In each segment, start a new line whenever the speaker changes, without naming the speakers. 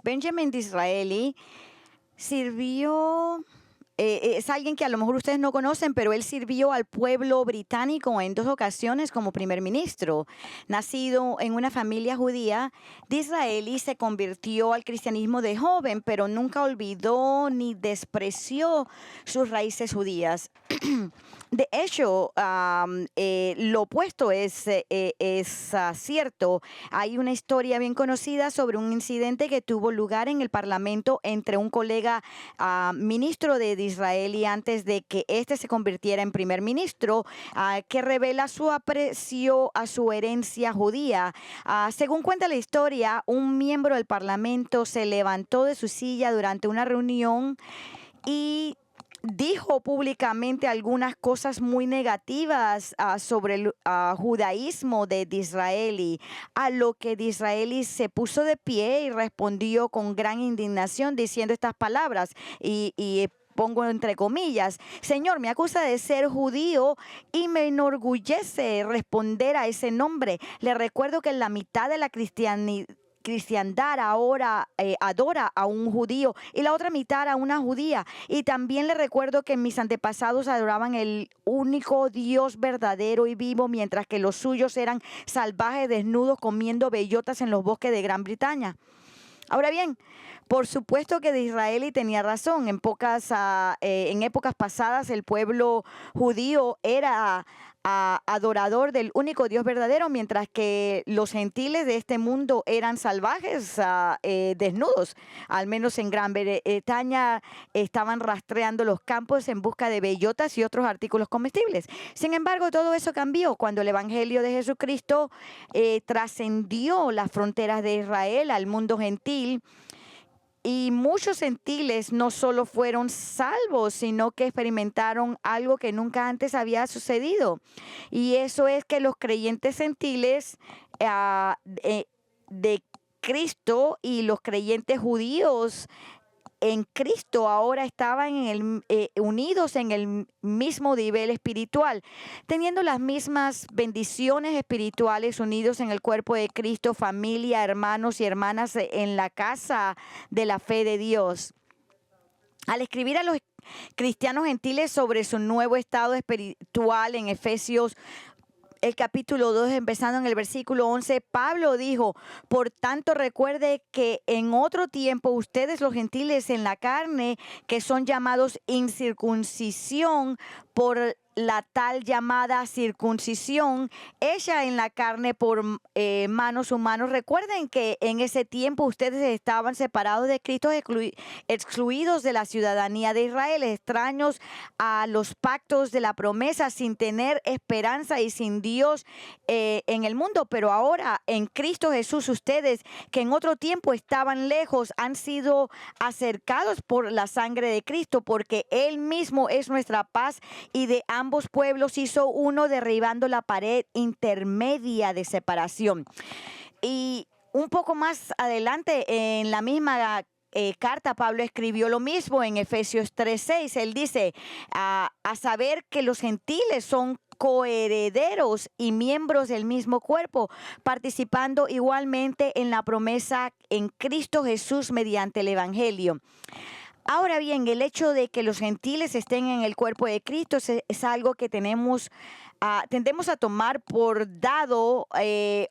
Benjamin Disraeli sirvió, es alguien que a lo mejor ustedes no conocen, pero él sirvió al pueblo británico en 2 ocasiones como primer ministro. Nacido en una familia judía, Disraeli se convirtió al cristianismo de joven, pero nunca olvidó ni despreció sus raíces judías. De hecho, lo opuesto es cierto. Hay una historia bien conocida sobre un incidente que tuvo lugar en el Parlamento entre un colega ministro de Disraeli antes de que éste se convirtiera en primer ministro, que revela su aprecio a su herencia judía. Según cuenta la historia, un miembro del Parlamento se levantó de su silla durante una reunión y dijo públicamente algunas cosas muy negativas sobre el judaísmo de Disraeli, a lo que Disraeli se puso de pie y respondió con gran indignación diciendo estas palabras y pongo entre comillas: Señor, me acusa de ser judío y me enorgullece responder a ese nombre. Le recuerdo que la mitad de la cristiandad ahora adora a un judío y la otra mitad a una judía. Y también le recuerdo que mis antepasados adoraban el único Dios verdadero y vivo, mientras que los suyos eran salvajes desnudos comiendo bellotas en los bosques de Gran Bretaña. Ahora bien, por supuesto que Disraeli tenía razón. En épocas pasadas el pueblo judío era adorador del único Dios verdadero, mientras que los gentiles de este mundo eran salvajes, desnudos. Al menos en Gran Bretaña estaban rastreando los campos en busca de bellotas y otros artículos comestibles. Sin embargo, todo eso cambió cuando el Evangelio de Jesucristo trascendió las fronteras de Israel al mundo gentil. Y muchos gentiles no solo fueron salvos, sino que experimentaron algo que nunca antes había sucedido. Y eso es que los creyentes gentiles de Cristo y los creyentes judíos en Cristo ahora estaban unidos en el mismo nivel espiritual, teniendo las mismas bendiciones espirituales, unidos en el cuerpo de Cristo, familia, hermanos y hermanas en la casa de la fe de Dios. Al escribir a los cristianos gentiles sobre su nuevo estado espiritual en Efesios el capítulo 2, empezando en el versículo 11, Pablo dijo: por tanto, recuerde que en otro tiempo ustedes, los gentiles en la carne, que son llamados incircuncisión por la tal llamada circuncisión hecha en la carne por manos humanos. Recuerden que en ese tiempo ustedes estaban separados de Cristo, excluidos de la ciudadanía de Israel, extraños a los pactos de la promesa, sin tener esperanza y sin Dios en el mundo. Pero ahora en Cristo Jesús, ustedes que en otro tiempo estaban lejos, han sido acercados por la sangre de Cristo, porque Él mismo es nuestra paz, y de ambos pueblos hizo uno, derribando la pared intermedia de separación. Y un poco más adelante en la misma carta, Pablo escribió lo mismo en Efesios 3:6. Él dice, a saber que los gentiles son coherederos y miembros del mismo cuerpo, participando igualmente en la promesa en Cristo Jesús mediante el Evangelio. Ahora bien, el hecho de que los gentiles estén en el cuerpo de Cristo es algo que tendemos a tomar por dado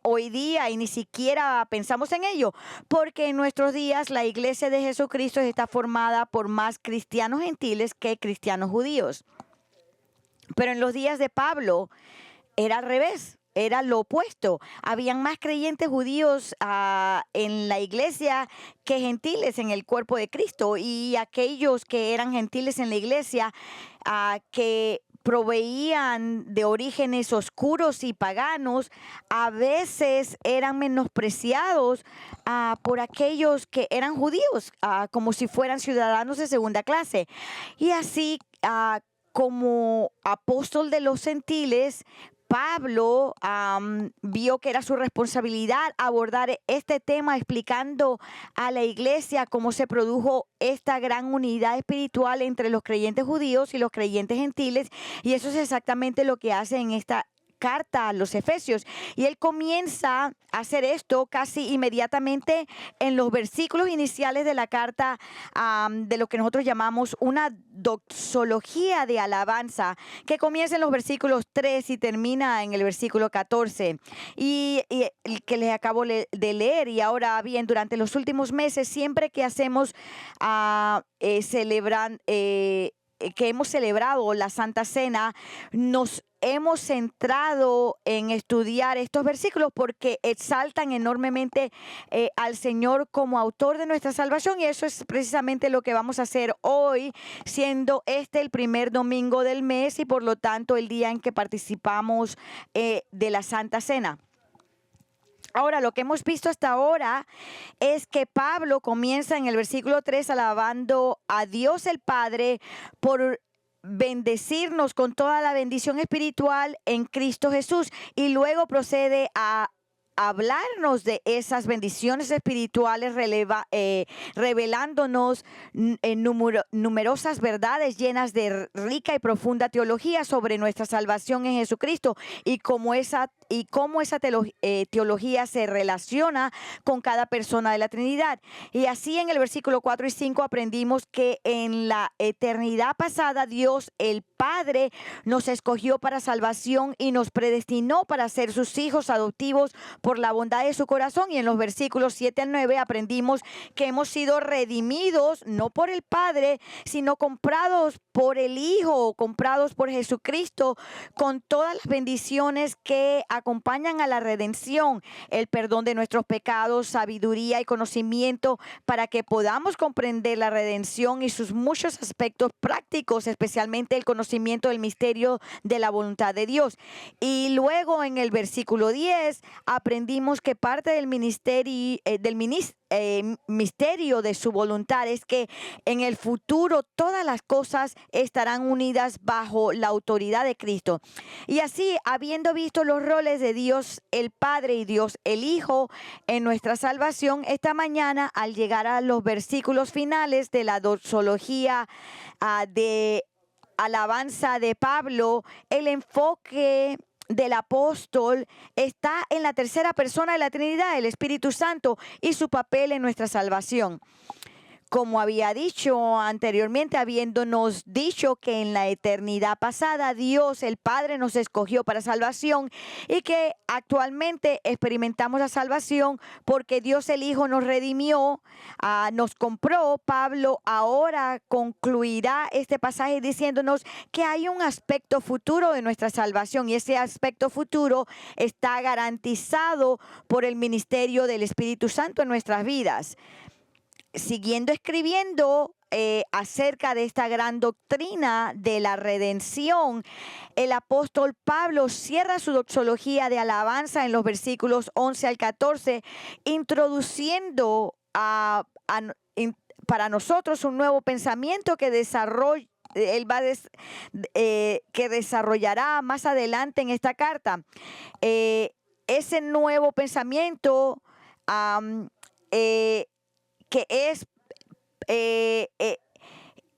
hoy día, y ni siquiera pensamos en ello, porque en nuestros días la iglesia de Jesucristo está formada por más cristianos gentiles que cristianos judíos. Pero en los días de Pablo era al revés. Era lo opuesto. Habían más creyentes judíos en la iglesia que gentiles en el cuerpo de Cristo. Y aquellos que eran gentiles en la iglesia, que proveían de orígenes oscuros y paganos, a veces eran menospreciados por aquellos que eran judíos, como si fueran ciudadanos de segunda clase. Y así, como apóstol de los gentiles, Pablo vio que era su responsabilidad abordar este tema, explicando a la iglesia cómo se produjo esta gran unidad espiritual entre los creyentes judíos y los creyentes gentiles. Y eso es exactamente lo que hace en esta carta a los Efesios. Y él comienza a hacer esto casi inmediatamente en los versículos iniciales de la carta, de lo que nosotros llamamos una doxología de alabanza, que comienza en los versículos 3 y termina en el versículo 14. Y el que les acabo de leer. Y ahora bien, durante los últimos meses, siempre que hacemos que hemos celebrado la Santa Cena, nos hemos centrado en estudiar estos versículos porque exaltan enormemente al Señor como autor de nuestra salvación, y eso es precisamente lo que vamos a hacer hoy, siendo este el primer domingo del mes y por lo tanto el día en que participamos de la Santa Cena. Ahora, lo que hemos visto hasta ahora es que Pablo comienza en el versículo 3 alabando a Dios el Padre por bendecirnos con toda la bendición espiritual en Cristo Jesús, y luego procede a hablarnos de esas bendiciones espirituales, revelándonos numerosas verdades llenas de rica y profunda teología sobre nuestra salvación en Jesucristo y cómo esa teología se relaciona con cada persona de la Trinidad. Y así en el versículo 4 y 5 aprendimos que en la eternidad pasada Dios el Padre nos escogió para salvación y nos predestinó para ser sus hijos adoptivos por la bondad de su corazón. Y en los versículos 7 al 9 aprendimos que hemos sido redimidos no por el Padre, sino comprados por el Hijo, comprados por Jesucristo, con todas las bendiciones que acompañan a la redención, el perdón de nuestros pecados, sabiduría y conocimiento para que podamos comprender la redención y sus muchos aspectos prácticos, especialmente el conocimiento del misterio de la voluntad de Dios. Y luego en el versículo 10 aprendimos que parte del misterio de su voluntad es que en el futuro todas las cosas estarán unidas bajo la autoridad de Cristo. Y así, habiendo visto los roles de Dios el Padre y Dios el Hijo en nuestra salvación, esta mañana, al llegar a los versículos finales de la doxología de alabanza de Pablo, el enfoque del apóstol está en la tercera persona de la Trinidad, el Espíritu Santo, y su papel en nuestra salvación. Como había dicho anteriormente, habiéndonos dicho que en la eternidad pasada Dios el Padre nos escogió para salvación y que actualmente experimentamos la salvación porque Dios el Hijo nos redimió, nos compró. Pablo ahora concluirá este pasaje diciéndonos que hay un aspecto futuro de nuestra salvación, y ese aspecto futuro está garantizado por el ministerio del Espíritu Santo en nuestras vidas. Siguiendo escribiendo acerca de esta gran doctrina de la redención, el apóstol Pablo cierra su doxología de alabanza en los versículos 11 al 14, introduciendo para nosotros un nuevo pensamiento que que desarrollará más adelante en esta carta. Ese nuevo pensamiento que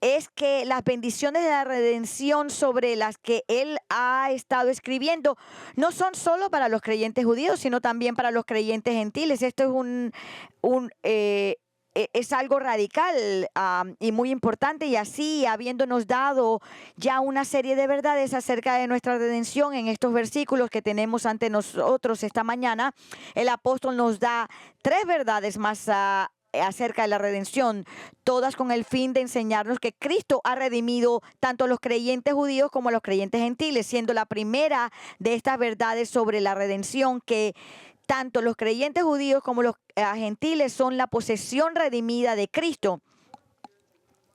es que las bendiciones de la redención sobre las que él ha estado escribiendo no son solo para los creyentes judíos, sino también para los creyentes gentiles. Esto es algo radical y muy importante, y así, habiéndonos dado ya una serie de verdades acerca de nuestra redención en estos versículos que tenemos ante nosotros esta mañana, el apóstol nos da tres verdades más acerca de la redención, todas con el fin de enseñarnos que Cristo ha redimido tanto a los creyentes judíos como a los creyentes gentiles, siendo la primera de estas verdades sobre la redención que tanto los creyentes judíos como los gentiles son la posesión redimida de Cristo.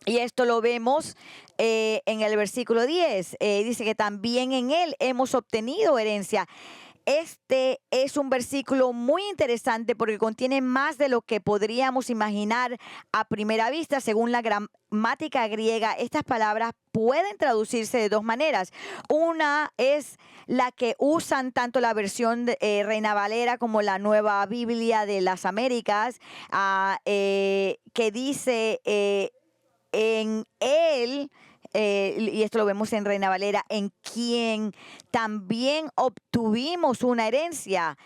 Y esto lo vemos en el versículo 10. Dice que también en Él hemos obtenido herencia. Este es un versículo muy interesante porque contiene más de lo que podríamos imaginar a primera vista. Según la gramática griega, estas palabras pueden traducirse de dos maneras. Una es la que usan tanto la versión Reina Valera como la Nueva Biblia de las Américas, que dice en Él y esto lo vemos en Reina Valera, en quien también obtuvimos una herencia.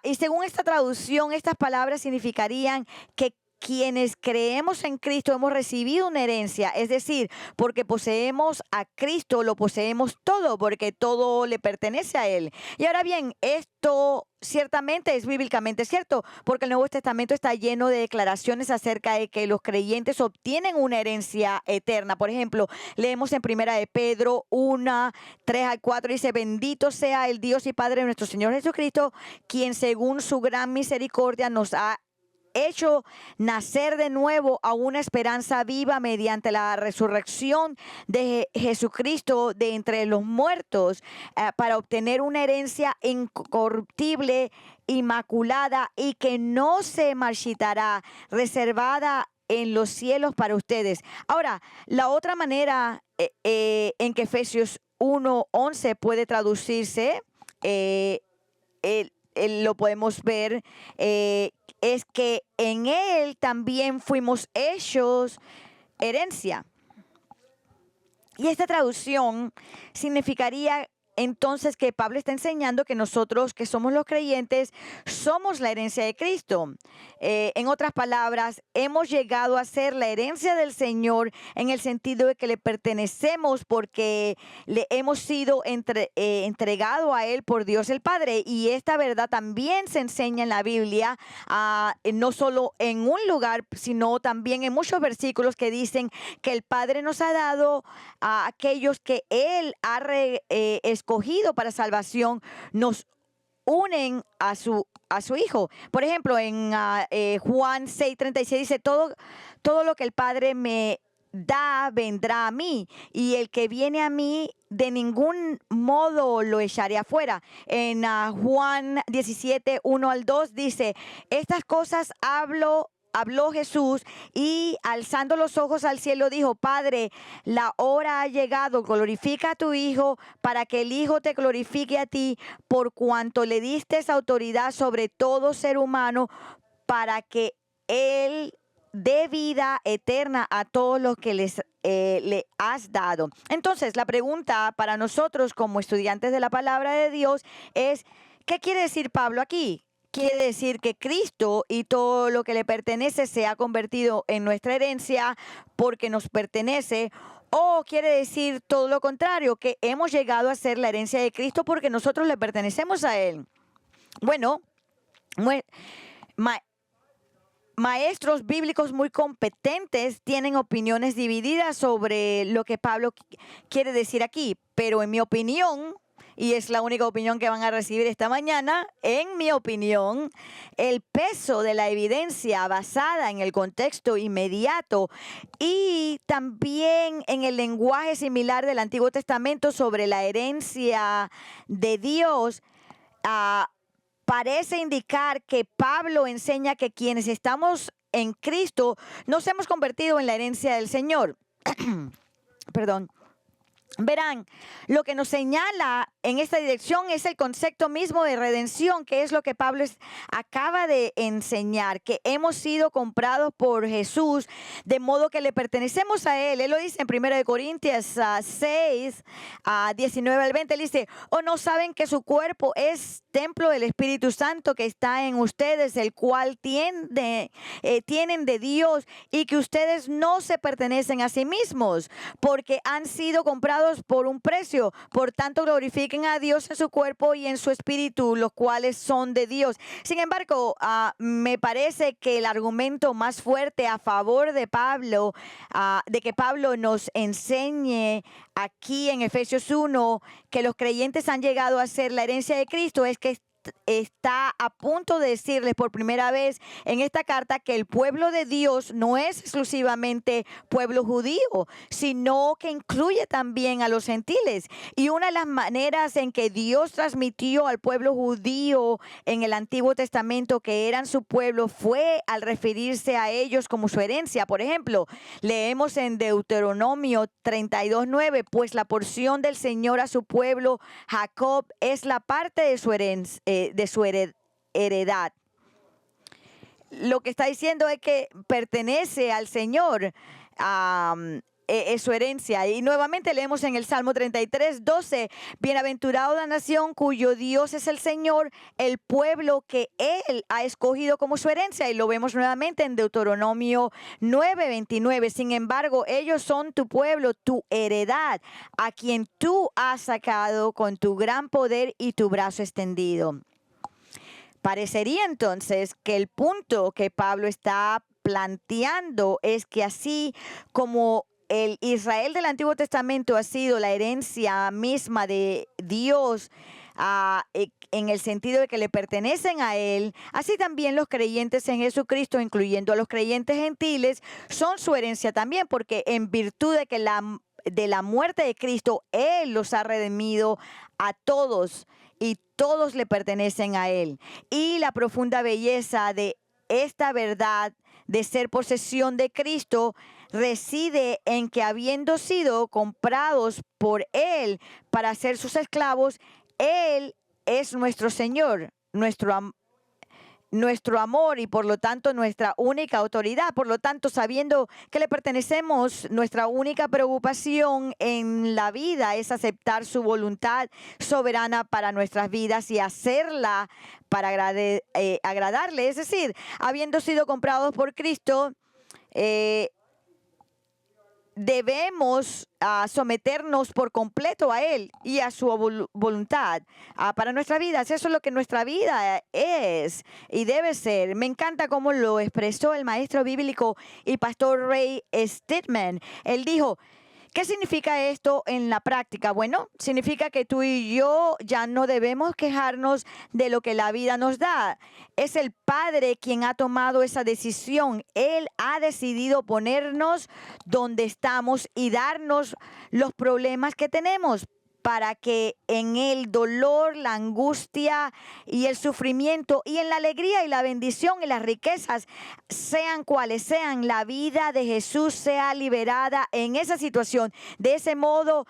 Y según esta traducción, estas palabras significarían que quienes creemos en Cristo hemos recibido una herencia, es decir, porque poseemos a Cristo, lo poseemos todo, porque todo le pertenece a Él. Y ahora bien, esto ciertamente es bíblicamente cierto, porque el Nuevo Testamento está lleno de declaraciones acerca de que los creyentes obtienen una herencia eterna. Por ejemplo, leemos en Primera de Pedro 1, 3 al 4, dice: bendito sea el Dios y Padre de nuestro Señor Jesucristo, quien según su gran misericordia nos ha hecho nacer de nuevo a una esperanza viva mediante la resurrección de Jesucristo de entre los muertos, para obtener una herencia incorruptible, inmaculada y que no se marchitará, reservada en los cielos para ustedes. Ahora, la otra manera en que Efesios 1:11 puede traducirse, lo podemos ver, es que en Él también fuimos hechos herencia. Y esta traducción significaría entonces que Pablo está enseñando que nosotros, que somos los creyentes, somos la herencia de Cristo. En otras palabras, hemos llegado a ser la herencia del Señor en el sentido de que le pertenecemos porque le hemos sido entregado a Él por Dios el Padre. Y esta verdad también se enseña en la Biblia, no solo en un lugar, sino también en muchos versículos que dicen que el Padre nos ha dado a aquellos que Él ha escogido para salvación, nos unen a su Hijo. Por ejemplo, en Juan 6:36 dice: todo lo que el Padre me da vendrá a mí, y el que viene a mí de ningún modo lo echaré afuera. En Juan 17:1 al 2 dice: estas cosas habló Jesús, y alzando los ojos al cielo dijo: Padre, la hora ha llegado, glorifica a tu Hijo, para que el Hijo te glorifique a ti, por cuanto le diste autoridad sobre todo ser humano, para que Él dé vida eterna a todos los que le has dado. Entonces, la pregunta para nosotros como estudiantes de la palabra de Dios es: ¿qué quiere decir Pablo aquí? Quiere decir que Cristo y todo lo que le pertenece se ha convertido en nuestra herencia porque nos pertenece, o quiere decir todo lo contrario, que hemos llegado a ser la herencia de Cristo porque nosotros le pertenecemos a Él. Bueno, maestros bíblicos muy competentes tienen opiniones divididas sobre lo que Pablo quiere decir aquí, pero en mi opinión, y es la única opinión que van a recibir esta mañana, en mi opinión, el peso de la evidencia basada en el contexto inmediato y también en el lenguaje similar del Antiguo Testamento sobre la herencia de Dios, parece indicar que Pablo enseña que quienes estamos en Cristo nos hemos convertido en la herencia del Señor. Perdón. Verán, lo que nos señala en esta dirección es el concepto mismo de redención, que es lo que Pablo acaba de enseñar, que hemos sido comprados por Jesús, de modo que le pertenecemos a Él. Él lo dice en 1 Corintios 6, 19 al 20, él dice: ¿o no saben que su cuerpo es templo del Espíritu Santo que está en ustedes, el cual tienen de Dios, y que ustedes no se pertenecen a sí mismos, porque han sido comprados por un precio? Por tanto, glorifiquen a Dios en su cuerpo y en su espíritu, los cuales son de Dios. Sin embargo, me parece que el argumento más fuerte a favor de Pablo, de que Pablo nos enseñe aquí en Efesios 1 que los creyentes han llegado a ser la herencia de Cristo, es que está a punto de decirles por primera vez en esta carta que el pueblo de Dios no es exclusivamente pueblo judío, sino que incluye también a los gentiles. Y una de las maneras en que Dios transmitió al pueblo judío en el Antiguo Testamento que eran su pueblo fue al referirse a ellos como su herencia. Por ejemplo, leemos en Deuteronomio 32:9: pues la porción del Señor a su pueblo Jacob es la parte de su herencia, de su heredad. Lo que está diciendo es que pertenece al Señor. es su herencia. Y nuevamente leemos en el Salmo 33:12, bienaventurado la nación cuyo Dios es el Señor, el pueblo que Él ha escogido como su herencia. Y lo vemos nuevamente en Deuteronomio 9:29. Sin embargo, ellos son tu pueblo, tu heredad, a quien tú has sacado con tu gran poder y tu brazo extendido. Parecería entonces que el punto que Pablo está planteando es que así como el Israel del Antiguo Testamento ha sido la herencia misma de Dios, en el sentido de que le pertenecen a Él, así también los creyentes en Jesucristo, incluyendo a los creyentes gentiles, son su herencia también, porque en virtud de que de la muerte de Cristo, Él los ha redimido a todos y todos le pertenecen a Él. Y la profunda belleza de esta verdad de ser posesión de Cristo reside en que, habiendo sido comprados por Él para ser sus esclavos, Él es nuestro Señor, nuestro amor y por lo tanto nuestra única autoridad. Por lo tanto, sabiendo que le pertenecemos, nuestra única preocupación en la vida es aceptar su voluntad soberana para nuestras vidas y hacerla para agradarle. Es decir, habiendo sido comprados por Cristo, debemos someternos por completo a Él y a su voluntad para nuestras vidas. Eso es lo que nuestra vida es y debe ser. Me encanta cómo lo expresó el maestro bíblico y pastor Ray Stedman. Él dijo: ¿qué significa esto en la práctica? Bueno, significa que tú y yo ya no debemos quejarnos de lo que la vida nos da. Es el Padre quien ha tomado esa decisión. Él ha decidido ponernos donde estamos y darnos los problemas que tenemos, para que en el dolor, la angustia y el sufrimiento, y en la alegría y la bendición y las riquezas, sean cuales sean, la vida de Jesús sea liberada en esa situación. De ese modo,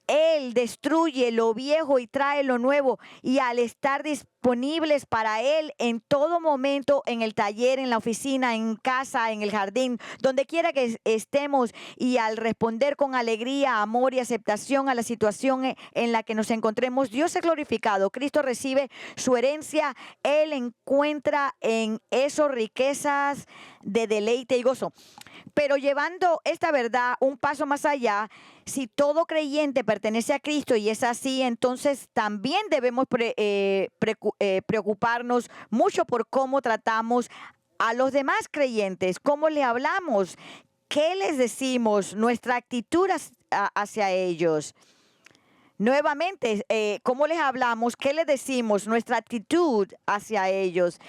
Él destruye lo viejo y trae lo nuevo, y al estar disponibles para Él en todo momento, en el taller, en la oficina, en casa, en el jardín, donde quiera que estemos, y al responder con alegría, amor y aceptación a la situación en la que nos encontremos, Dios es glorificado. Cristo recibe su herencia. Él encuentra en eso riquezas de deleite y gozo. Pero llevando esta verdad un paso más allá, si todo creyente pertenece a Cristo y es así, entonces también debemos preocuparnos mucho por cómo tratamos a los demás creyentes, cómo le hablamos, qué les decimos, nuestra actitud hacia ellos. Nuevamente, ¿cómo les hablamos? ¿Qué les decimos? Nuestra actitud hacia ellos.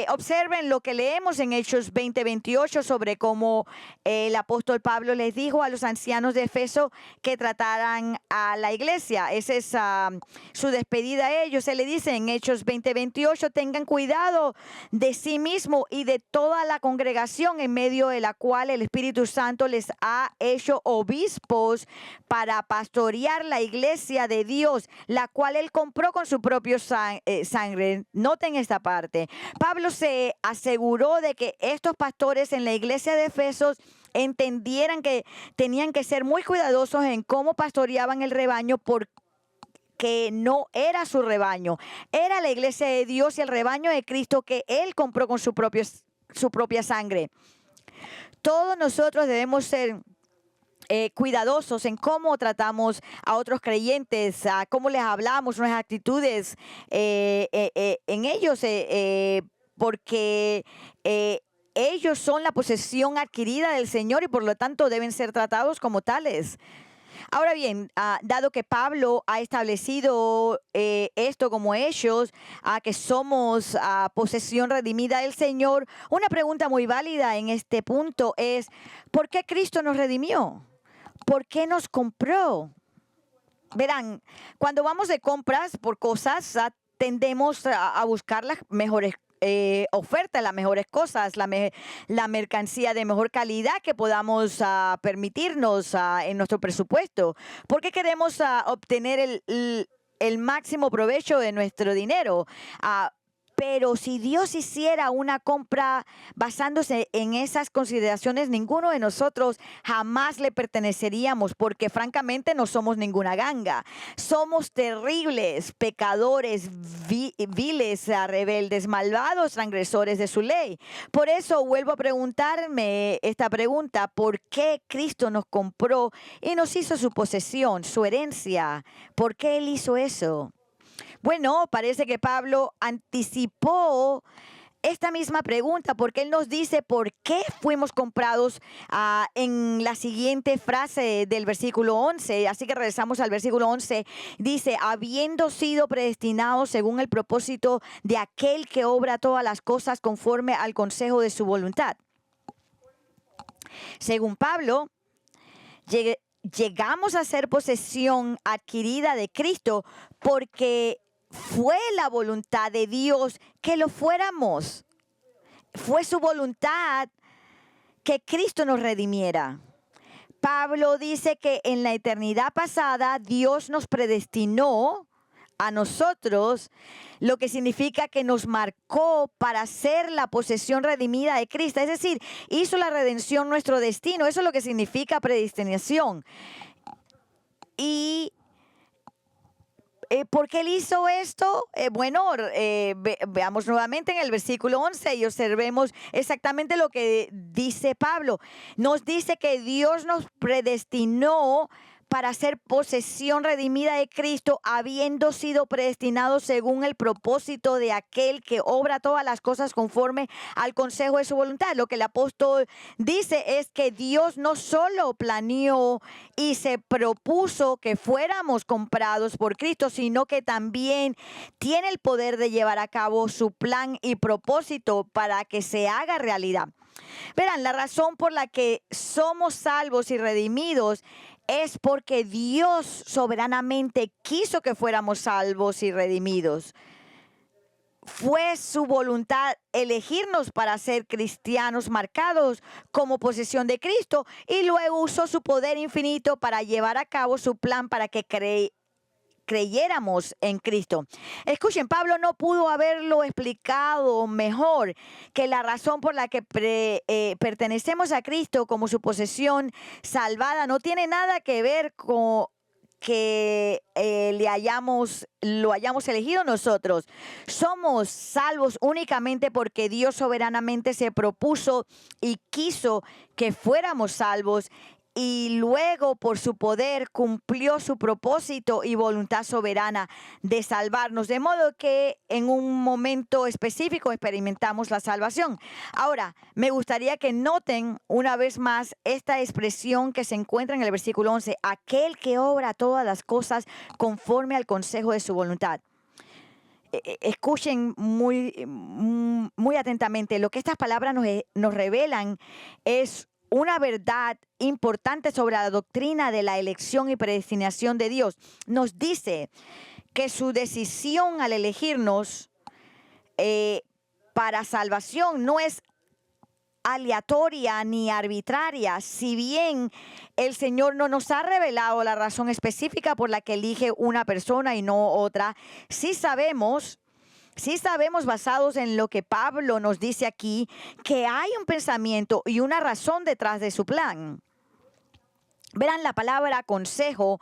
Observen lo que leemos en Hechos 20:28 sobre cómo el apóstol Pablo les dijo a los ancianos de Efeso que trataran a la iglesia. Esa es su despedida a ellos. Se le dice en Hechos 20:28, tengan cuidado de sí mismo y de toda la congregación en medio de la cual el Espíritu Santo les ha hecho obispos para pastorear la iglesia de Dios, la cual Él compró con su propio sangre. Noten esta parte. Pablo se aseguró de que estos pastores en la iglesia de Efesos entendieran que tenían que ser muy cuidadosos en cómo pastoreaban el rebaño, porque no era su rebaño, era la iglesia de Dios y el rebaño de Cristo que Él compró con su propia sangre. Todos nosotros debemos ser cuidadosos en cómo tratamos a otros creyentes, a cómo les hablamos, nuestras actitudes en ellos, porque ellos son la posesión adquirida del Señor y por lo tanto deben ser tratados como tales. Ahora bien, dado que Pablo ha establecido esto como ellos, que somos posesión redimida del Señor, una pregunta muy válida en este punto es: ¿por qué Cristo nos redimió? ¿Por qué nos compró? Verán, cuando vamos de compras por cosas, tendemos a buscar las mejores ofertas, las mejores cosas, la mercancía de mejor calidad que podamos permitirnos en nuestro presupuesto, porque queremos obtener el máximo provecho de nuestro dinero. Pero si Dios hiciera una compra basándose en esas consideraciones, ninguno de nosotros jamás le perteneceríamos, porque francamente no somos ninguna ganga. Somos terribles, pecadores, viles, rebeldes, malvados, transgresores de su ley. Por eso vuelvo a preguntarme esta pregunta: ¿por qué Cristo nos compró y nos hizo su posesión, su herencia? ¿Por qué Él hizo eso? Bueno, parece que Pablo anticipó esta misma pregunta, porque él nos dice por qué fuimos comprados en la siguiente frase del versículo 11. Así que regresamos al versículo 11. Dice, habiendo sido predestinados según el propósito de aquel que obra todas las cosas conforme al consejo de su voluntad. Según Pablo, llegamos a ser posesión adquirida de Cristo porque fue la voluntad de Dios que lo fuéramos. Fue su voluntad que Cristo nos redimiera. Pablo dice que en la eternidad pasada Dios nos predestinó a nosotros, lo que significa que nos marcó para ser la posesión redimida de Cristo. Es decir, hizo la redención nuestro destino. Eso es lo que significa predestinación. Y ¿por qué él hizo esto? Veamos nuevamente en el versículo 11 y observemos exactamente lo que dice Pablo. Nos dice que Dios nos predestinó para ser posesión redimida de Cristo, habiendo sido predestinados según el propósito de aquel que obra todas las cosas conforme al consejo de su voluntad. Lo que el apóstol dice es que Dios no solo planeó y se propuso que fuéramos comprados por Cristo, sino que también tiene el poder de llevar a cabo su plan y propósito para que se haga realidad. Verán, la razón por la que somos salvos y redimidos es porque Dios soberanamente quiso que fuéramos salvos y redimidos. Fue su voluntad elegirnos para ser cristianos marcados como posesión de Cristo, y luego usó su poder infinito para llevar a cabo su plan para que creyéramos en Cristo. Escuchen, Pablo no pudo haberlo explicado mejor, que la razón por la que pertenecemos a Cristo como su posesión salvada no tiene nada que ver con que lo hayamos elegido nosotros. Somos salvos únicamente porque Dios soberanamente se propuso y quiso que fuéramos salvos, y luego por su poder cumplió su propósito y voluntad soberana de salvarnos, de modo que en un momento específico experimentamos la salvación. Ahora, me gustaría que noten una vez más esta expresión que se encuentra en el versículo 11, aquel que obra todas las cosas conforme al consejo de su voluntad. Escuchen muy atentamente. Lo que estas palabras nos revelan es una verdad importante sobre la doctrina de la elección y predestinación de Dios. Nos dice que su decisión al elegirnos para salvación no es aleatoria ni arbitraria. Si bien el Señor no nos ha revelado la razón específica por la que elige una persona y no otra, sí sabemos, basados en lo que Pablo nos dice aquí, que hay un pensamiento y una razón detrás de su plan. Verán, la palabra consejo,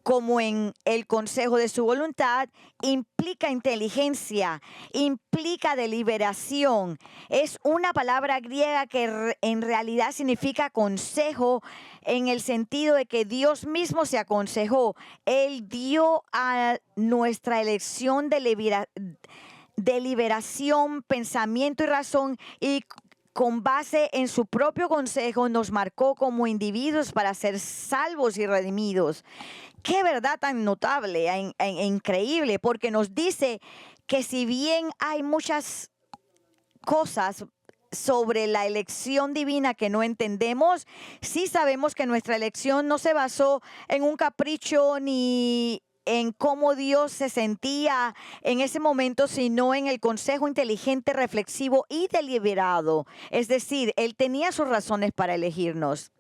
como en el consejo de su voluntad, implica inteligencia, implica deliberación. Es una palabra griega que en realidad significa consejo, en el sentido de que Dios mismo se aconsejó. Él dio a nuestra elección deliberación, pensamiento y razón, y con base en su propio consejo nos marcó como individuos para ser salvos y redimidos. Qué verdad tan notable e increíble, porque nos dice que si bien hay muchas cosas sobre la elección divina que no entendemos, sí sabemos que nuestra elección no se basó en un capricho ni en cómo Dios se sentía en ese momento, sino en el consejo inteligente, reflexivo y deliberado. Es decir, Él tenía sus razones para elegirnos.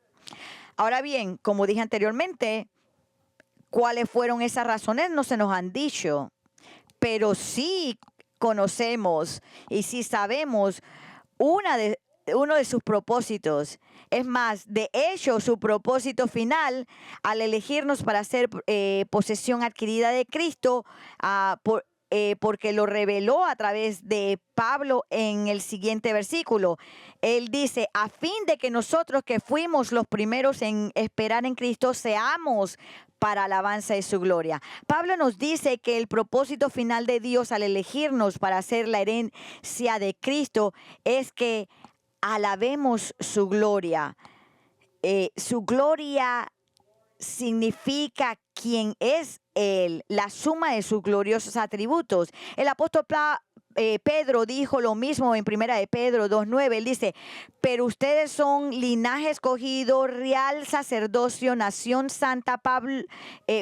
Ahora bien, como dije anteriormente, ¿cuáles fueron esas razones? No se nos han dicho, pero sí conocemos y sí sabemos uno de sus propósitos. Es más, de hecho, su propósito final al elegirnos para ser posesión adquirida de Cristo, porque lo reveló a través de Pablo en el siguiente versículo. Él dice, a fin de que nosotros que fuimos los primeros en esperar en Cristo, seamos para alabanza de su gloria. Pablo nos dice que el propósito final de Dios al elegirnos para ser la herencia de Cristo es que alabemos su gloria. Su gloria significa quién es Él, la suma de sus gloriosos atributos. El apóstol Pedro dijo lo mismo en 1 de Pedro 2:9. Él dice, pero ustedes son linaje escogido, real sacerdocio, nación santa,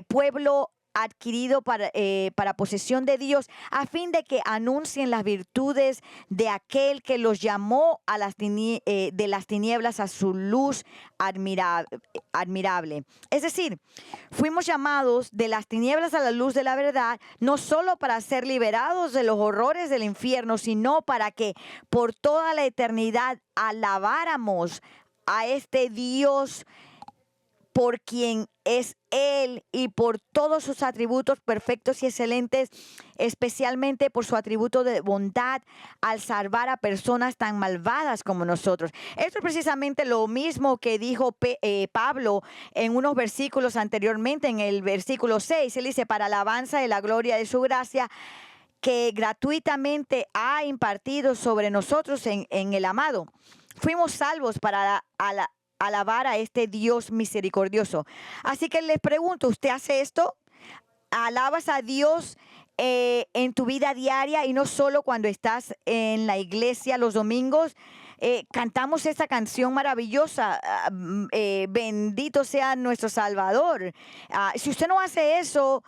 pueblo adquirido para posesión de Dios, a fin de que anuncien las virtudes de aquel que los llamó de las tinieblas a su luz admirable. Es decir, fuimos llamados de las tinieblas a la luz de la verdad, no solo para ser liberados de los horrores del infierno, sino para que por toda la eternidad alabáramos a este Dios por quien es Él y por todos sus atributos perfectos y excelentes, especialmente por su atributo de bondad al salvar a personas tan malvadas como nosotros. Esto es precisamente lo mismo que dijo Pablo en unos versículos anteriormente, en el versículo 6. Él dice, para alabanza de la gloria de su gracia, que gratuitamente ha impartido sobre nosotros en el amado. Fuimos salvos para alabar a este Dios misericordioso. Así que les pregunto, ¿usted hace esto? ¿Alabas a Dios en tu vida diaria y no solo cuando estás en la iglesia los domingos? Cantamos esta canción maravillosa, bendito sea nuestro Salvador. Si usted no hace eso,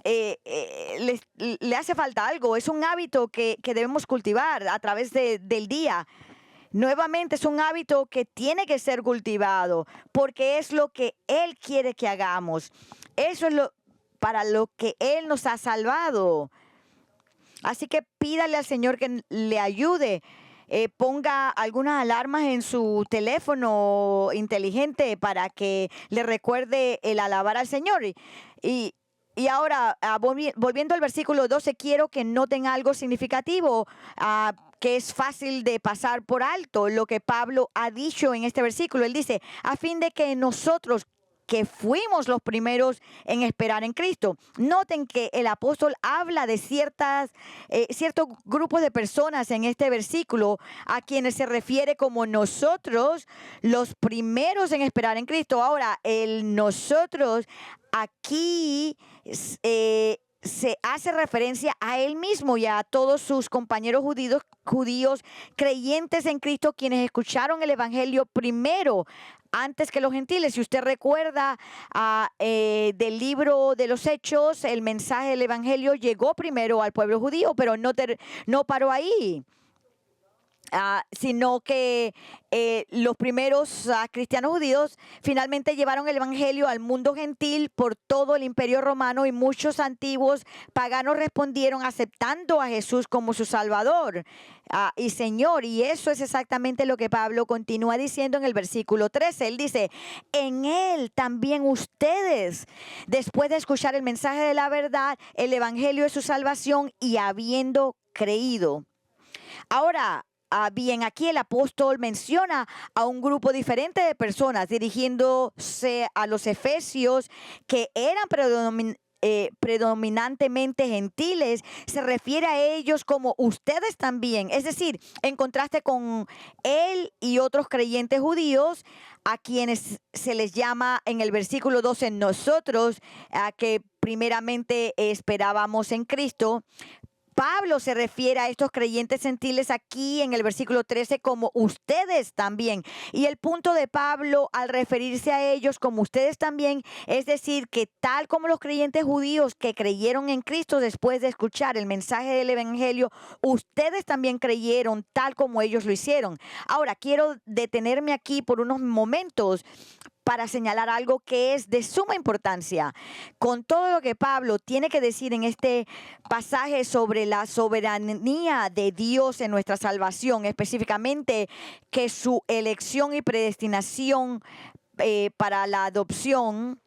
le hace falta algo. Es un hábito que debemos cultivar a través del día. Nuevamente es un hábito que tiene que ser cultivado porque es lo que Él quiere que hagamos. Eso es para lo que Él nos ha salvado. Así que pídale al Señor que le ayude. Ponga algunas alarmas en su teléfono inteligente para que le recuerde el alabar al Señor. Y ahora, volviendo al versículo 12, quiero que noten algo significativo, que es fácil de pasar por alto, lo que Pablo ha dicho en este versículo. Él dice, a fin de que nosotros que fuimos los primeros en esperar en Cristo. Noten que el apóstol habla de ciertos grupos de personas en este versículo a quienes se refiere como nosotros los primeros en esperar en Cristo. Ahora, el nosotros aquí se hace referencia a él mismo y a todos sus compañeros judíos creyentes en Cristo, quienes escucharon el evangelio primero antes que los gentiles. Si usted recuerda del libro de los Hechos, el mensaje del evangelio llegó primero al pueblo judío, pero no paró ahí. Sino que los primeros cristianos judíos finalmente llevaron el evangelio al mundo gentil por todo el imperio romano, y muchos antiguos paganos respondieron aceptando a Jesús como su Salvador y Señor. Y eso es exactamente lo que Pablo continúa diciendo en el versículo 13. Él dice, en Él también ustedes, después de escuchar el mensaje de la verdad, el evangelio de su salvación, y habiendo creído. Ahora, bien, aquí el apóstol menciona a un grupo diferente de personas dirigiéndose a los efesios que eran predominantemente gentiles. Se refiere a ellos como ustedes también, es decir, en contraste con él y otros creyentes judíos a quienes se les llama en el versículo 12 nosotros, que primeramente esperábamos en Cristo. Pablo se refiere a estos creyentes gentiles aquí en el versículo 13 como ustedes también. Y el punto de Pablo al referirse a ellos como ustedes también, es decir, que tal como los creyentes judíos que creyeron en Cristo después de escuchar el mensaje del evangelio, ustedes también creyeron tal como ellos lo hicieron. Ahora, quiero detenerme aquí por unos momentos para señalar algo que es de suma importancia. Con todo lo que Pablo tiene que decir en este pasaje sobre la soberanía de Dios en nuestra salvación, específicamente que su elección y predestinación para la adopción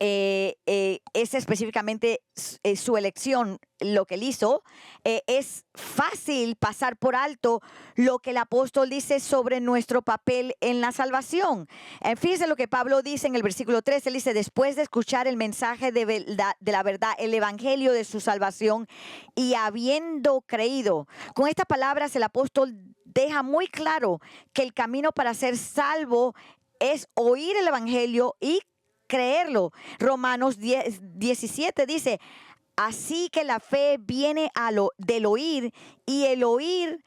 es específicamente su elección, lo que él hizo. Es fácil pasar por alto lo que el apóstol dice sobre nuestro papel en la salvación. Fíjense lo que Pablo dice en el versículo 3. Él dice: después de escuchar el mensaje de la verdad, el evangelio de su salvación, y habiendo creído. Con estas palabras el apóstol deja muy claro que el camino para ser salvo es oír el evangelio y creerlo. Romanos 17 dice: así que la fe viene del oír, y el oír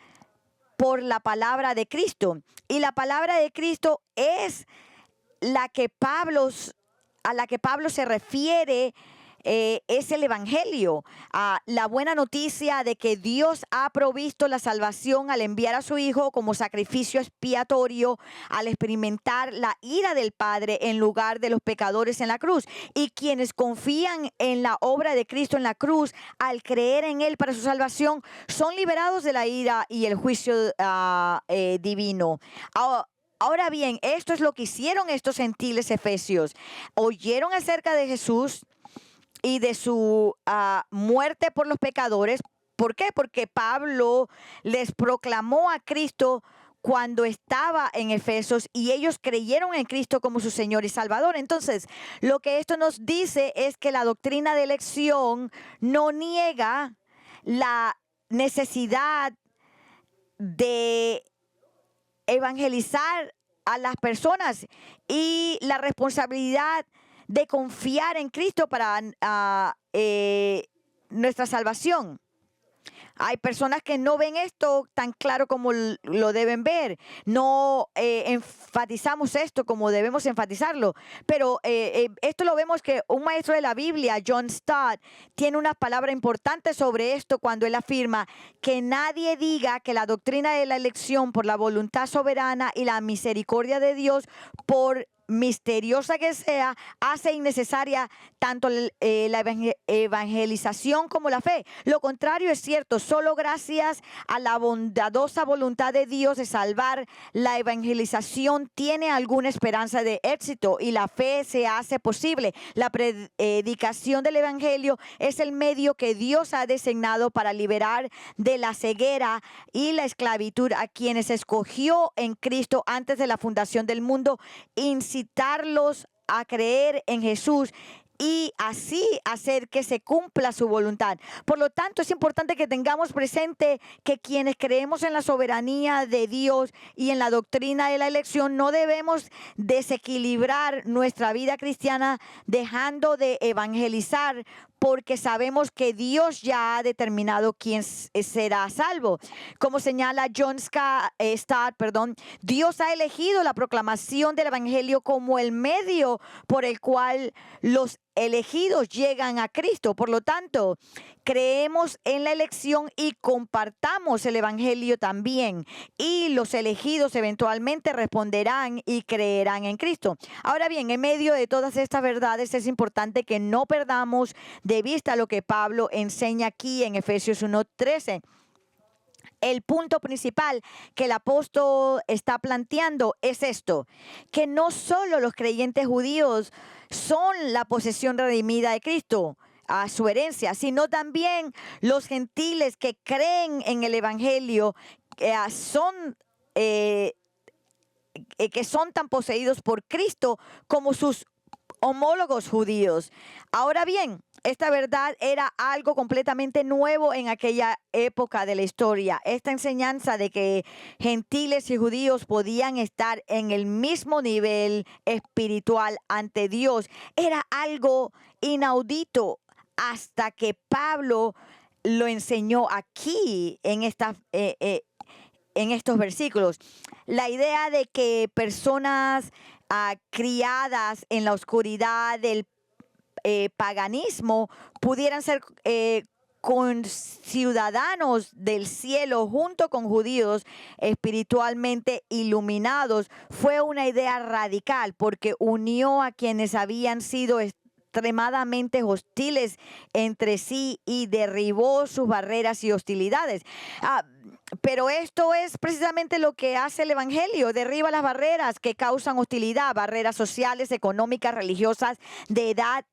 por la palabra de Cristo. Y la palabra de Cristo es a la que Pablo se refiere. Es el evangelio, la buena noticia de que Dios ha provisto la salvación al enviar a su Hijo como sacrificio expiatorio, al experimentar la ira del Padre en lugar de los pecadores en la cruz. Y quienes confían en la obra de Cristo en la cruz, al creer en Él para su salvación, son liberados de la ira y el juicio divino. Ahora bien, esto es lo que hicieron estos gentiles efesios. Oyeron acerca de Jesús y de su muerte por los pecadores. ¿Por qué? Porque Pablo les proclamó a Cristo cuando estaba en Efesos, y ellos creyeron en Cristo como su Señor y Salvador. Entonces, lo que esto nos dice es que la doctrina de elección no niega la necesidad de evangelizar a las personas y la responsabilidad de confiar en Cristo para nuestra salvación. Hay personas que no ven esto tan claro como lo deben ver. No enfatizamos esto como debemos enfatizarlo. Pero esto lo vemos que un maestro de la Biblia, John Stott, tiene una palabra importante sobre esto cuando él afirma que nadie diga que la doctrina de la elección por la voluntad soberana y la misericordia de Dios, por misteriosa que sea, hace innecesaria tanto la evangelización como la fe. Lo contrario es cierto. Solo gracias a la bondadosa voluntad de Dios de salvar, la evangelización tiene alguna esperanza de éxito y la fe se hace posible. La predicación del evangelio es el medio que Dios ha designado para liberar de la ceguera y la esclavitud a quienes escogió en Cristo antes de la fundación del mundo, incitarlos a creer en Jesús y así hacer que se cumpla su voluntad. Por lo tanto, es importante que tengamos presente que quienes creemos en la soberanía de Dios y en la doctrina de la elección, no debemos desequilibrar nuestra vida cristiana dejando de evangelizar, porque sabemos que Dios ya ha determinado quién será salvo. Como señala John Stott, Dios ha elegido la proclamación del evangelio como el medio por el cual los elegidos llegan a Cristo. Por lo tanto, creemos en la elección y compartamos el evangelio también, y los elegidos eventualmente responderán y creerán en Cristo. Ahora bien, en medio de todas estas verdades es importante que no perdamos de vista lo que Pablo enseña aquí en Efesios 1:13. El punto principal que el apóstol está planteando es esto: que no solo los creyentes judíos son la posesión redimida de Cristo, a su herencia, sino también los gentiles que creen en el evangelio, que son tan poseídos por Cristo como sus homólogos judíos. Ahora bien, esta verdad era algo completamente nuevo en aquella época de la historia. Esta enseñanza de que gentiles y judíos podían estar en el mismo nivel espiritual ante Dios era algo inaudito hasta que Pablo lo enseñó aquí en estos versículos. La idea de que personas criadas en la oscuridad del paganismo pudieran ser con ciudadanos del cielo junto con judíos espiritualmente iluminados, fue una idea radical porque unió a quienes habían sido extremadamente hostiles entre sí y derribó sus barreras y hostilidades. Pero esto es precisamente lo que hace el Evangelio: derriba las barreras que causan hostilidad, barreras sociales, económicas, religiosas, de edad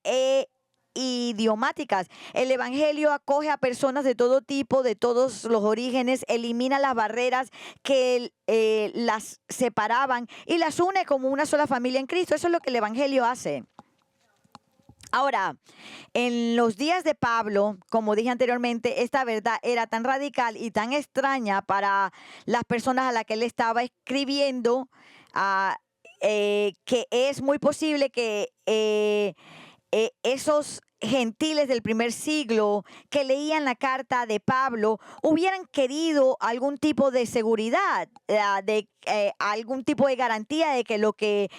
idiomáticas. El Evangelio acoge a personas de todo tipo, de todos los orígenes, elimina las barreras que las separaban y las une como una sola familia en Cristo. Eso es lo que el Evangelio hace. Ahora, en los días de Pablo, como dije anteriormente, esta verdad era tan radical y tan extraña para las personas a las que él estaba escribiendo, que es muy posible que esos gentiles del primer siglo que leían la carta de Pablo hubieran querido algún tipo de seguridad, de algún tipo de garantía de que lo que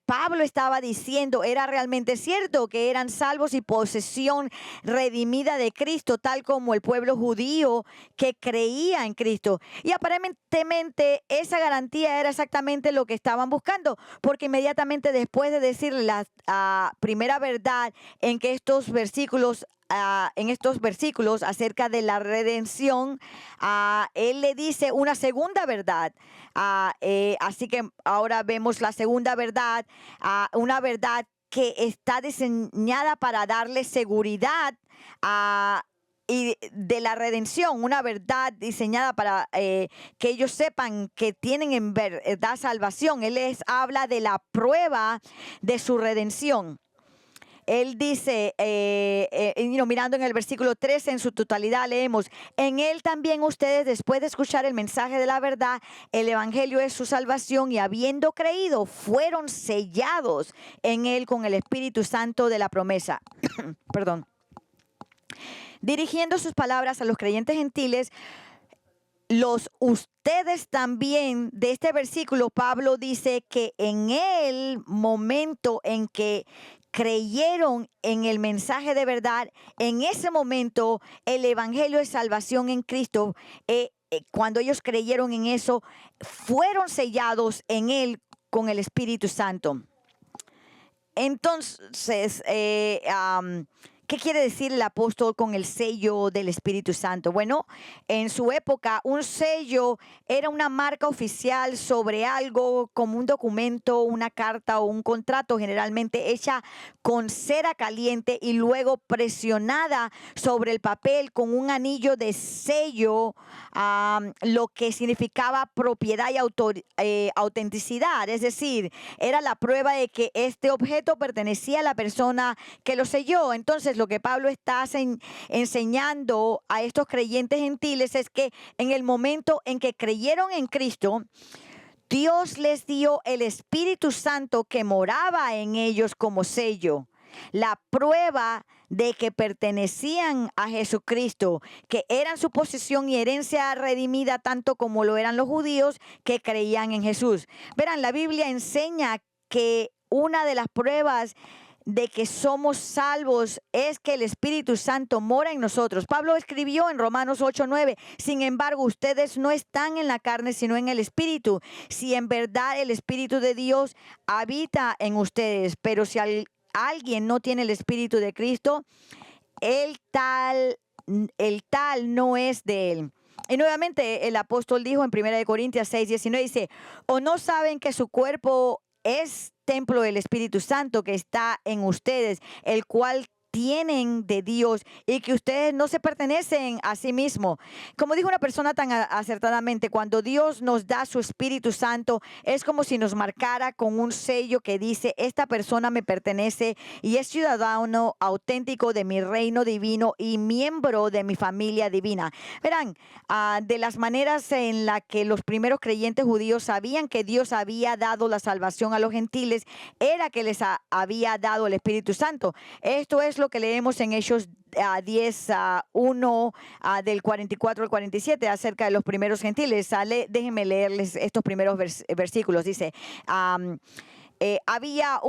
Pablo estaba diciendo era realmente cierto, que eran salvos y posesión redimida de Cristo, tal como el pueblo judío que creía en Cristo. Y aparentemente esa garantía era exactamente lo que estaban buscando, porque inmediatamente después de decirle la primera verdad en estos versículos acerca de la redención, él le dice una segunda verdad. Así que ahora vemos la segunda verdad, una verdad que está diseñada para darle seguridad y de la redención, una verdad diseñada para que ellos sepan que tienen en verdad salvación. Él les habla de la prueba de su redención. Él dice, mirando en el versículo 13 en su totalidad, leemos: en él también ustedes, después de escuchar el mensaje de la verdad, el evangelio es su salvación, y habiendo creído, fueron sellados en él con el Espíritu Santo de la promesa. Perdón. Dirigiendo sus palabras a los creyentes gentiles, ustedes también, de este versículo, Pablo dice que en el momento en que creyeron en el mensaje de verdad, en ese momento el evangelio de salvación en Cristo, cuando ellos creyeron en eso, fueron sellados en él con el Espíritu Santo. Entonces, ¿qué quiere decir el apóstol con el sello del Espíritu Santo? Bueno, en su época un sello era una marca oficial sobre algo, como un documento, una carta o un contrato, generalmente hecha con cera caliente y luego presionada sobre el papel con un anillo de sello, lo que significaba propiedad y autenticidad. Es decir, era la prueba de que este objeto pertenecía a la persona que lo selló. Entonces, lo que Pablo está enseñando a estos creyentes gentiles es que en el momento en que creyeron en Cristo, Dios les dio el Espíritu Santo que moraba en ellos como sello, la prueba de que pertenecían a Jesucristo, que eran su posesión y herencia redimida tanto como lo eran los judíos que creían en Jesús. Verán, la Biblia enseña que una de las pruebas de que somos salvos es que el Espíritu Santo mora en nosotros. Pablo escribió en Romanos 8:9: sin embargo, ustedes no están en la carne, sino en el Espíritu, si en verdad el Espíritu de Dios habita en ustedes. Pero si alguien no tiene el Espíritu de Cristo, el tal no es de él. Y nuevamente el apóstol dijo en 1 Corintios 6:19, dice: ¿o no saben que su cuerpo es templo del Espíritu Santo que está en ustedes, el cual tienen de Dios, y que ustedes no se pertenecen a sí mismos? Como dijo una persona tan acertadamente, cuando Dios nos da su Espíritu Santo, es como si nos marcara con un sello que dice: esta persona me pertenece y es ciudadano auténtico de mi reino divino y miembro de mi familia divina. Verán, de las maneras en las que los primeros creyentes judíos sabían que Dios había dado la salvación a los gentiles, era que les había dado el Espíritu Santo. Esto es lo que leemos en Hechos 10:1 del 44 al 47 acerca de los primeros gentiles. Déjenme leerles estos primeros versículos. Dice: había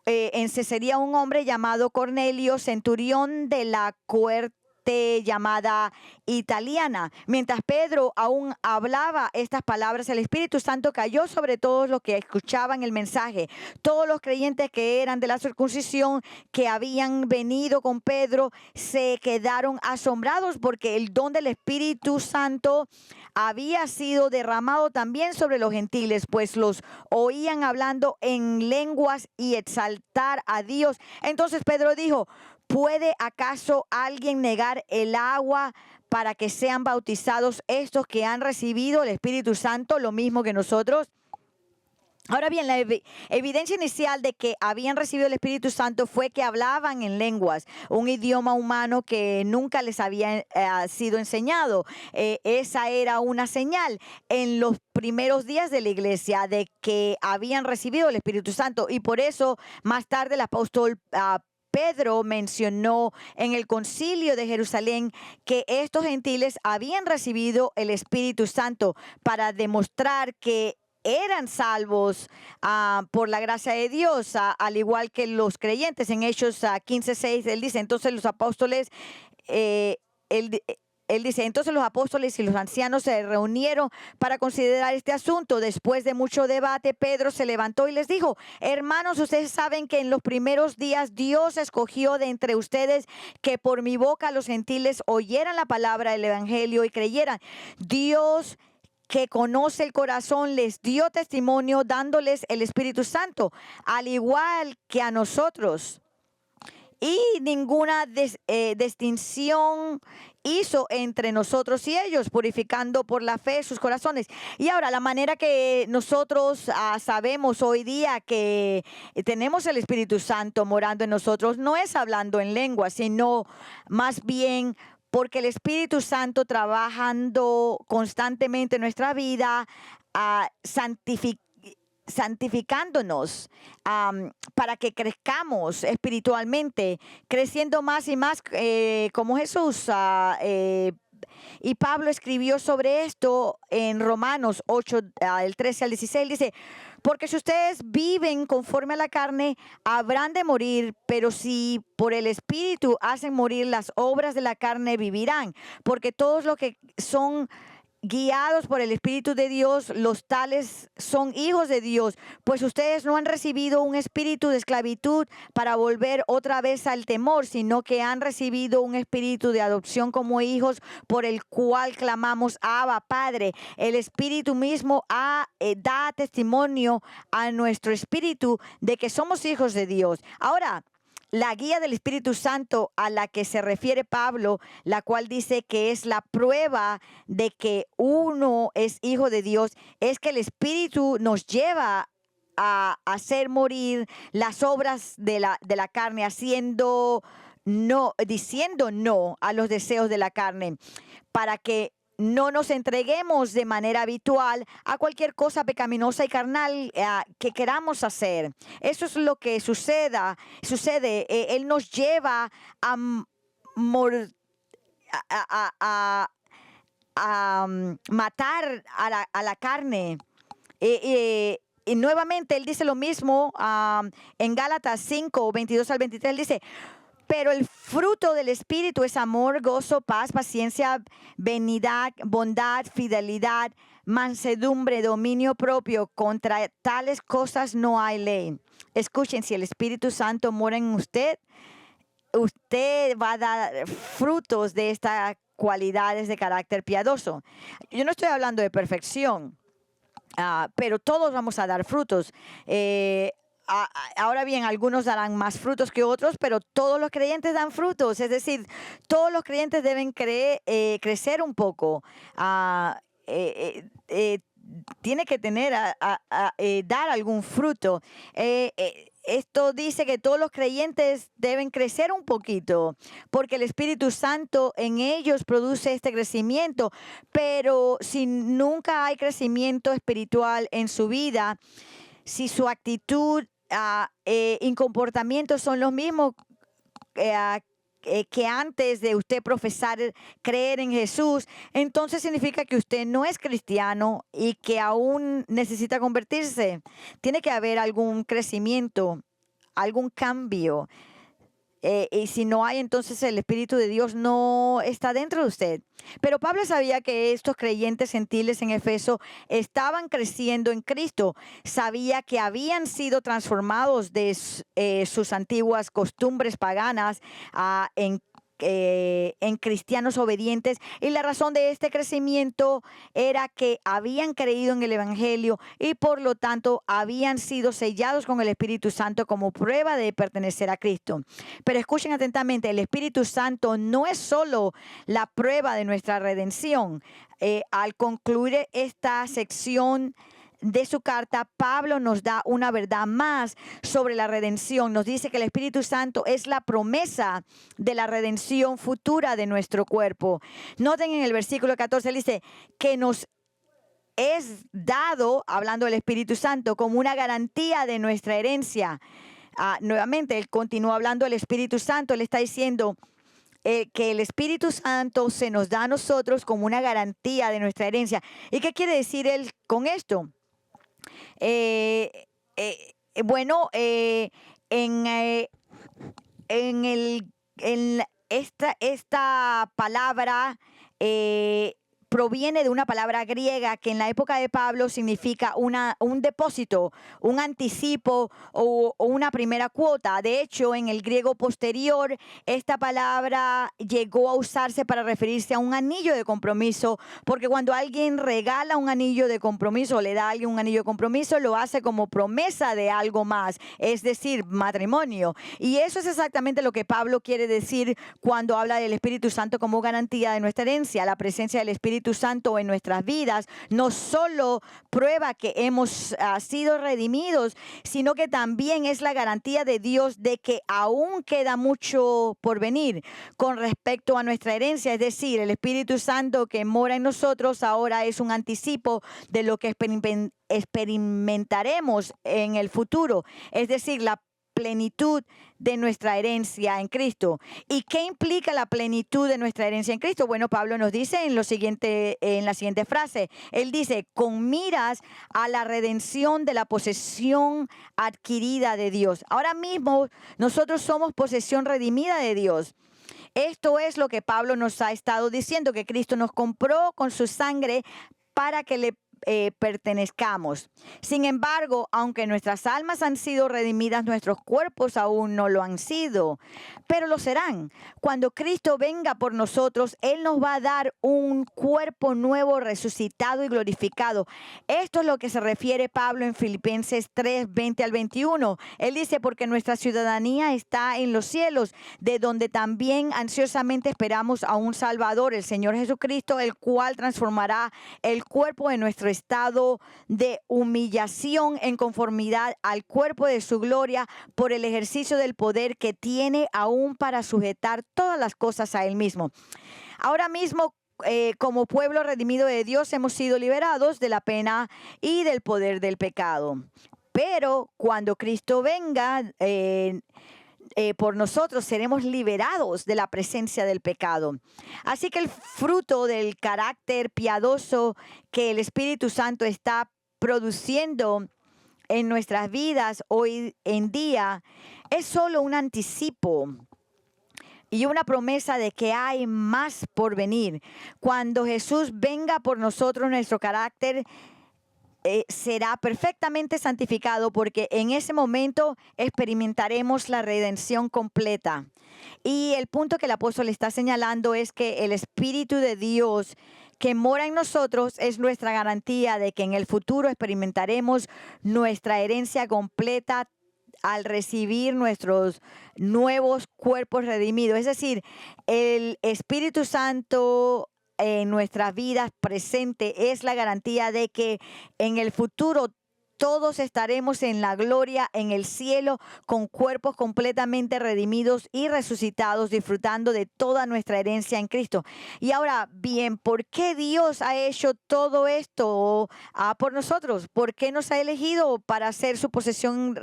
en Cesarea un hombre llamado Cornelio, centurión de la cohorte parte llamada italiana. Mientras Pedro aún hablaba estas palabras, el Espíritu Santo cayó sobre todos los que escuchaban el mensaje. Todos los creyentes que eran de la circuncisión, que habían venido con Pedro, se quedaron asombrados porque el don del Espíritu Santo había sido derramado también sobre los gentiles, pues los oían hablando en lenguas y exaltar a Dios. Entonces Pedro dijo: ¿puede acaso alguien negar el agua para que sean bautizados estos que han recibido el Espíritu Santo, lo mismo que nosotros? Ahora bien, la evidencia inicial de que habían recibido el Espíritu Santo fue que hablaban en lenguas, un idioma humano que nunca les había sido enseñado. Esa era una señal en los primeros días de la iglesia de que habían recibido el Espíritu Santo, y por eso más tarde el apóstol Pedro mencionó en el concilio de Jerusalén que estos gentiles habían recibido el Espíritu Santo para demostrar que eran salvos por la gracia de Dios, al igual que los creyentes. En Hechos 15:6, él dice, entonces los apóstoles, él dice, entonces los apóstoles y los ancianos se reunieron para considerar este asunto. Después de mucho debate, Pedro se levantó y les dijo: hermanos, ustedes saben que en los primeros días Dios escogió de entre ustedes que por mi boca los gentiles oyeran la palabra del evangelio y creyeran. Dios, que conoce el corazón, les dio testimonio dándoles el Espíritu Santo, al igual que a nosotros. Y ninguna distinción hizo entre nosotros y ellos, purificando por la fe sus corazones. Y ahora, la manera que nosotros sabemos hoy día que tenemos el Espíritu Santo morando en nosotros no es hablando en lengua, sino más bien porque el Espíritu Santo, trabajando constantemente en nuestra vida, santificándonos para que crezcamos espiritualmente, creciendo más y más como Jesús. Y Pablo escribió sobre esto en Romanos 8, el 13 al 16, dice: porque si ustedes viven conforme a la carne, habrán de morir, pero si por el Espíritu hacen morir las obras de la carne, vivirán. Porque todos los que son guiados por el Espíritu de Dios, los tales son hijos de Dios. Pues ustedes no han recibido un espíritu de esclavitud para volver otra vez al temor, sino que han recibido un espíritu de adopción como hijos, por el cual clamamos: Abba, Padre. El Espíritu mismo da testimonio a nuestro espíritu de que somos hijos de Dios. Ahora, la guía del Espíritu Santo a la que se refiere Pablo, la cual dice que es la prueba de que uno es hijo de Dios, es que el Espíritu nos lleva a hacer morir las obras de la carne, diciendo no a los deseos de la carne, para que no nos entreguemos de manera habitual a cualquier cosa pecaminosa y carnal que queramos hacer. Eso es lo que sucede. Él nos lleva a matar a la carne. Y nuevamente él dice lo mismo en Gálatas 5, 22 al 23. Él dice: pero el fruto del Espíritu es amor, gozo, paz, paciencia, benignidad, bondad, fidelidad, mansedumbre, dominio propio. Contra tales cosas no hay ley. Escuchen, si el Espíritu Santo mora en usted, usted va a dar frutos de estas cualidades de carácter piadoso. Yo no estoy hablando de perfección, pero todos vamos a dar frutos. Ahora bien, algunos darán más frutos que otros, pero todos los creyentes dan frutos. Es decir, todos los creyentes deben crecer un poco. Tiene que dar algún fruto. Esto dice que todos los creyentes deben crecer un poquito, porque el Espíritu Santo en ellos produce este crecimiento. Pero si nunca hay crecimiento espiritual en su vida, si su actitud y comportamiento son los mismos que antes de usted profesar creer en Jesús, entonces significa que usted no es cristiano y que aún necesita convertirse. Tiene que haber algún crecimiento, algún cambio. Y si no hay, entonces el Espíritu de Dios no está dentro de usted. Pero Pablo sabía que estos creyentes gentiles en Efeso estaban creciendo en Cristo. Sabía que habían sido transformados de sus antiguas costumbres paganas en cristianos obedientes, y la razón de este crecimiento era que habían creído en el Evangelio y por lo tanto habían sido sellados con el Espíritu Santo como prueba de pertenecer a Cristo. Pero escuchen atentamente, el Espíritu Santo no es solo la prueba de nuestra redención. Al concluir esta sección de su carta, Pablo nos da una verdad más sobre la redención. Nos dice que el Espíritu Santo es la promesa de la redención futura de nuestro cuerpo. Noten en el versículo 14, él dice que nos es dado, hablando del Espíritu Santo, como una garantía de nuestra herencia. Nuevamente, él continúa hablando del Espíritu Santo. Él está diciendo que el Espíritu Santo se nos da a nosotros como una garantía de nuestra herencia. ¿Y qué quiere decir él con esto? Bueno, en esta palabra proviene de una palabra griega que en la época de Pablo significa un depósito, un anticipo o una primera cuota. De hecho, en el griego posterior, esta palabra llegó a usarse para referirse a un anillo de compromiso, porque cuando alguien regala un anillo de compromiso o le da a alguien un anillo de compromiso, lo hace como promesa de algo más, es decir, matrimonio. Y eso es exactamente lo que Pablo quiere decir cuando habla del Espíritu Santo como garantía de nuestra herencia. La presencia del Espíritu Santo en nuestras vidas no solo prueba que hemos sido redimidos, sino que también es la garantía de Dios de que aún queda mucho por venir con respecto a nuestra herencia. Es decir, el Espíritu Santo que mora en nosotros ahora es un anticipo de lo que experimentaremos en el futuro, es decir, la plenitud de nuestra herencia en Cristo. ¿Y qué implica la plenitud de nuestra herencia en Cristo? Bueno, Pablo nos dice en la siguiente frase. Él dice, con miras a la redención de la posesión adquirida de Dios. Ahora mismo nosotros somos posesión redimida de Dios. Esto es lo que Pablo nos ha estado diciendo, que Cristo nos compró con su sangre para que le pertenezcamos. Sin embargo, aunque nuestras almas han sido redimidas, nuestros cuerpos aún no lo han sido, pero lo serán. Cuando Cristo venga por nosotros, Él nos va a dar un cuerpo nuevo, resucitado y glorificado. Esto es lo que se refiere Pablo en Filipenses 3, 20 al 21. Él dice, porque nuestra ciudadanía está en los cielos, de donde también ansiosamente esperamos a un Salvador, el Señor Jesucristo, el cual transformará el cuerpo de nuestro estado de humillación en conformidad al cuerpo de su gloria por el ejercicio del poder que tiene aún para sujetar todas las cosas a Él mismo. Ahora mismo, como pueblo redimido de Dios, hemos sido liberados de la pena y del poder del pecado. Pero cuando Cristo venga, por nosotros seremos liberados de la presencia del pecado. Así que el fruto del carácter piadoso que el Espíritu Santo está produciendo en nuestras vidas hoy en día es solo un anticipo y una promesa de que hay más por venir. Cuando Jesús venga por nosotros, nuestro carácter será perfectamente santificado, porque en ese momento experimentaremos la redención completa. Y el punto que el apóstol está señalando es que el Espíritu de Dios que mora en nosotros es nuestra garantía de que en el futuro experimentaremos nuestra herencia completa al recibir nuestros nuevos cuerpos redimidos. Es decir, el Espíritu Santo en nuestras vidas presente es la garantía de que en el futuro todos estaremos en la gloria, en el cielo, con cuerpos completamente redimidos y resucitados, disfrutando de toda nuestra herencia en Cristo. Y ahora, bien, ¿por qué Dios ha hecho todo esto por nosotros? ¿Por qué nos ha elegido para ser su posesión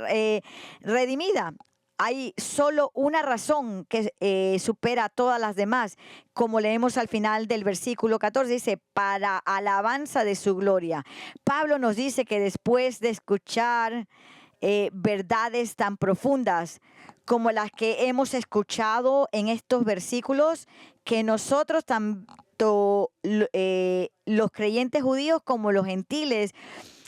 redimida? Hay solo una razón que supera a todas las demás, como leemos al final del versículo 14, dice, para alabanza de su gloria. Pablo nos dice que después de escuchar verdades tan profundas como las que hemos escuchado en estos versículos, que nosotros tanto los creyentes judíos como los gentiles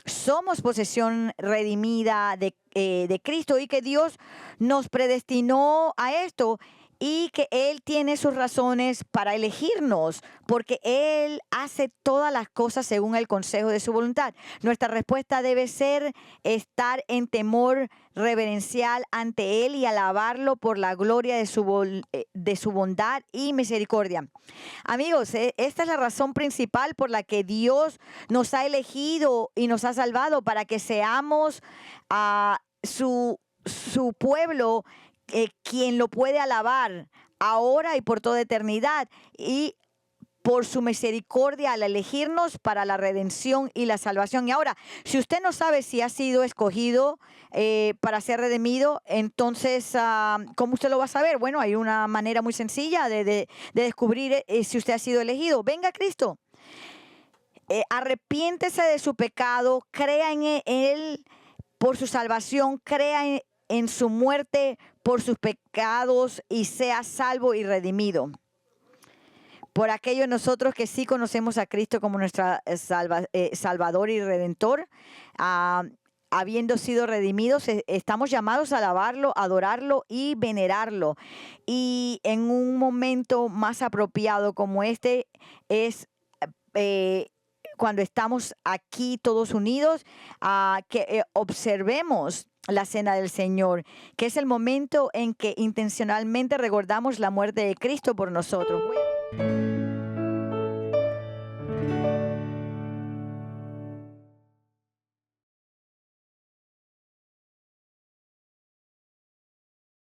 somos posesión redimida de Cristo, y que Dios nos predestinó a esto y que Él tiene sus razones para elegirnos, porque Él hace todas las cosas según el consejo de su voluntad. Nuestra respuesta debe ser estar en temor reverencial ante Él y alabarlo por la gloria de su bondad y misericordia. Amigos, esta es la razón principal por la que Dios nos ha elegido y nos ha salvado, para que seamos su pueblo, quien lo puede alabar ahora y por toda eternidad, y por su misericordia al elegirnos para la redención y la salvación. Y ahora, si usted no sabe si ha sido escogido para ser redimido, entonces, ¿cómo usted lo va a saber? Bueno, hay una manera muy sencilla de descubrir si usted ha sido elegido. Venga a Cristo. Arrepiéntese de su pecado, crea en Él por su salvación, crea en su muerte por sus pecados y sea salvo y redimido. Por aquello nosotros que sí conocemos a Cristo como nuestro Salvador y Redentor, habiendo sido redimidos, estamos llamados a alabarlo, adorarlo y venerarlo. Y en un momento más apropiado como este es cuando estamos aquí todos unidos, que observemos la cena del Señor, que es el momento en que intencionalmente recordamos la muerte de Cristo por nosotros.